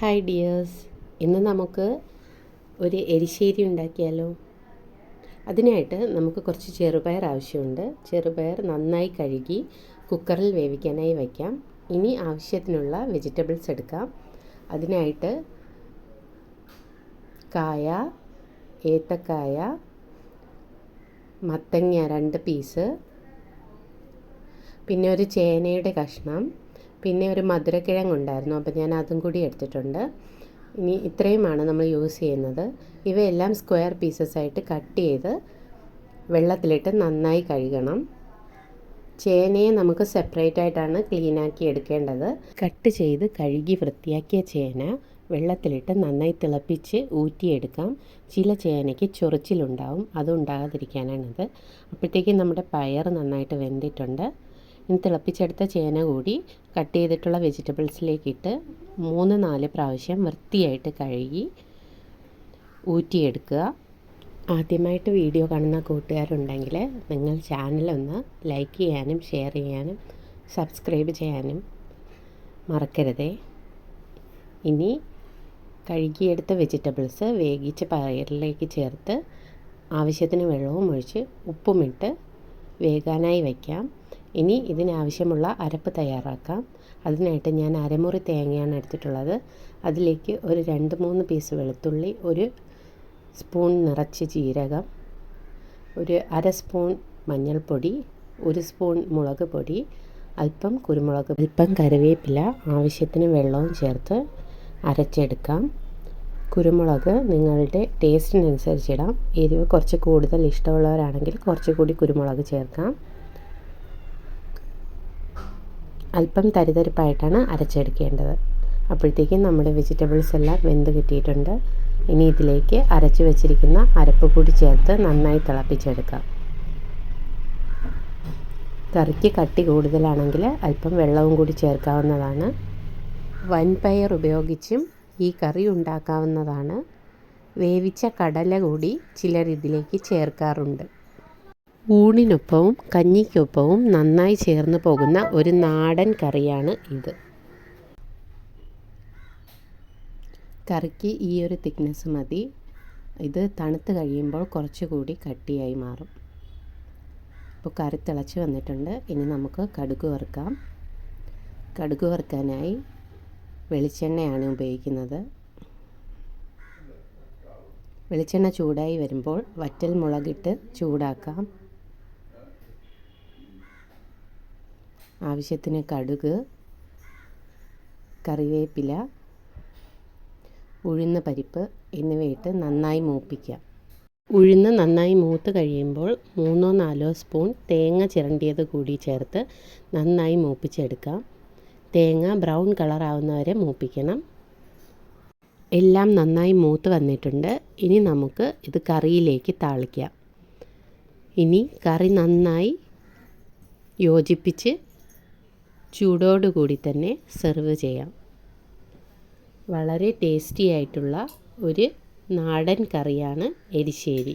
Hi dears, ഇന്ന് നമുക്ക് ഒരു എരിശ്ശേരി ഉണ്ടാക്കിയാലോ. അതിനായിട്ട് നമുക്ക് കുറച്ച് ചെറുപയർ ആവശ്യമുണ്ട്. ചെറുപയർ നന്നായി കഴുകി കുക്കറിൽ വേവിക്കാനായി വയ്ക്കാം. ഇനി ആവശ്യത്തിനുള്ള വെജിറ്റബിൾസ് എടുക്കാം. അതിനായിട്ട് കായ, ഏത്തക്കായ, മത്തങ്ങ 2 പീസ്, പിന്നെ ഒരു ചേനയുടെ കഷ്ണം, പിന്നെ ഒരു മധുരക്കിഴങ്ങുണ്ടായിരുന്നു, അപ്പോൾ ഞാൻ അതും കൂടി എടുത്തിട്ടുണ്ട്. ഇനി ഇത്രയുമാണ് നമ്മൾ യൂസ് ചെയ്യുന്നത്. ഇവയെല്ലാം സ്ക്വയർ പീസസ് ആയിട്ട് കട്ട് ചെയ്ത് വെള്ളത്തിലിട്ട് നന്നായി കഴുകണം. ചേനയെ നമുക്ക് സെപ്പറേറ്റ് ആയിട്ടാണ് ക്ലീനാക്കി എടുക്കേണ്ടത്. കട്ട് ചെയ്ത് കഴുകി വൃത്തിയാക്കിയ ചേന വെള്ളത്തിലിട്ട് നന്നായി തിളപ്പിച്ച് ഊറ്റിയെടുക്കാം. ചില ചേനയ്ക്ക് ചൊറിച്ചിലുണ്ടാവും, അതുണ്ടാകാതിരിക്കാനാണിത്. അപ്പോഴത്തേക്കും നമ്മുടെ പയർ നന്നായിട്ട് വെന്തിട്ടുണ്ട്. ഇനി തിളപ്പിച്ചെടുത്ത ചേന കൂടി കട്ട് ചെയ്തിട്ടുള്ള വെജിറ്റബിൾസിലേക്കിട്ട് 3-4 പ്രാവശ്യം വൃത്തിയായിട്ട് കഴുകി ഊറ്റിയെടുക്കുക. ആദ്യമായിട്ട് വീഡിയോ കാണുന്ന കൂട്ടുകാരുണ്ടെങ്കിൽ നിങ്ങൾ ചാനലൊന്ന് ലൈക്ക് ചെയ്യാനും ഷെയർ ചെയ്യാനും സബ്സ്ക്രൈബ് ചെയ്യാനും മറക്കരുതേ. ഇനി കഴുകിയെടുത്ത വെജിറ്റബിൾസ് വേവിച്ച പയറിലേക്ക് ചേർത്ത് ആവശ്യത്തിന് വെള്ളവും ഒഴിച്ച് ഉപ്പുമിട്ട് വേകാനായി വയ്ക്കാം. ഇനി ഇതിനാവശ്യമുള്ള അരപ്പ് തയ്യാറാക്കാം. അതിനായിട്ട് ഞാൻ അരമുറി തേങ്ങയാണ് എടുത്തിട്ടുള്ളത്. അതിലേക്ക് ഒരു 2-3 പീസ് വെളുത്തുള്ളി, 1 സ്പൂൺ നിറച്ച് ജീരകം, ഒരു 1/2 സ്പൂൺ മഞ്ഞൾപ്പൊടി, 1 സ്പൂൺ മുളക് പൊടി, അല്പം കുരുമുളക്, അല്പം കറിവേപ്പില, ആവശ്യത്തിന് വെള്ളവും ചേർത്ത് അരച്ചെടുക്കാം. കുരുമുളക് നിങ്ങളുടെ ടേസ്റ്റിനനുസരിച്ചിടാം. എരിവ് കുറച്ച് കൂടുതൽ ഇഷ്ടമുള്ളവരാണെങ്കിൽ കുറച്ചുകൂടി കുരുമുളക് ചേർക്കാം. അല്പം തരിതരിപ്പായിട്ടാണ് അരച്ചെടുക്കേണ്ടത്. അപ്പോഴത്തേക്കും നമ്മുടെ വെജിറ്റബിൾസ് എല്ലാം വെന്ത് കിട്ടിയിട്ടുണ്ട്. ഇനി ഇതിലേക്ക് അരച്ചു വെച്ചിരിക്കുന്ന അരപ്പ് കൂടി ചേർത്ത് നന്നായി തിളപ്പിച്ചെടുക്കാം. കറിക്ക് കട്ടി കൂടുതലാണെങ്കിൽ അല്പം വെള്ളവും കൂടി ചേർക്കാവുന്നതാണ്. വൻപയർ ഉപയോഗിച്ചും ഈ കറി ഉണ്ടാക്കാവുന്നതാണ്. വേവിച്ച കടല കൂടി ചിലർ ഇതിലേക്ക് ചേർക്കാറുണ്ട്. ഊണിനൊപ്പവും കഞ്ഞിക്കൊപ്പവും നന്നായി ചേർന്ന് പോകുന്ന ഒരു നാടൻ കറിയാണ് ഇത്. കറിക്ക് ഈ ഒരു തിക്നെസ് മതി. ഇത് തണുത്ത് കഴിയുമ്പോൾ കുറച്ചുകൂടി കട്ടിയായി മാറും. ഇപ്പോൾ കറി തിളച്ച് വന്നിട്ടുണ്ട്. ഇനി നമുക്ക് കടുക് വറുക്കാം. കടുക് വറുക്കാനായി വെളിച്ചെണ്ണയാണ് ഉപയോഗിക്കുന്നത്. വെളിച്ചെണ്ണ ചൂടായി വരുമ്പോൾ വറ്റൽ മുളകിട്ട് ചൂടാക്കാം. ആവശ്യത്തിന് കടുക്, കറിവേപ്പില, ഉഴുന്ന് പരിപ്പ് എന്നിവയിട്ട് നന്നായി മൂപ്പിക്കാം. ഉഴുന്ന് നന്നായി മൂത്ത് കഴിയുമ്പോൾ 3-4 സ്പൂൺ തേങ്ങ ചിരണ്ടിയത് കൂടി ചേർത്ത് നന്നായി മൂപ്പിച്ചെടുക്കാം. തേങ്ങ ബ്രൗൺ കളറാവുന്നവരെ മൂപ്പിക്കണം. എല്ലാം നന്നായി മൂത്ത് വന്നിട്ടുണ്ട്. ഇനി നമുക്ക് ഇത് കറിയിലേക്ക് താളിക്കാം. ഇനി കറി നന്നായി യോജിപ്പിച്ച് ചൂടോടുകൂടി തന്നെ സെർവ് ചെയ്യാം. വളരെ ടേസ്റ്റി ആയിട്ടുള്ള ഒരു നാടൻ കറിയാണ് എരിശ്ശേരി.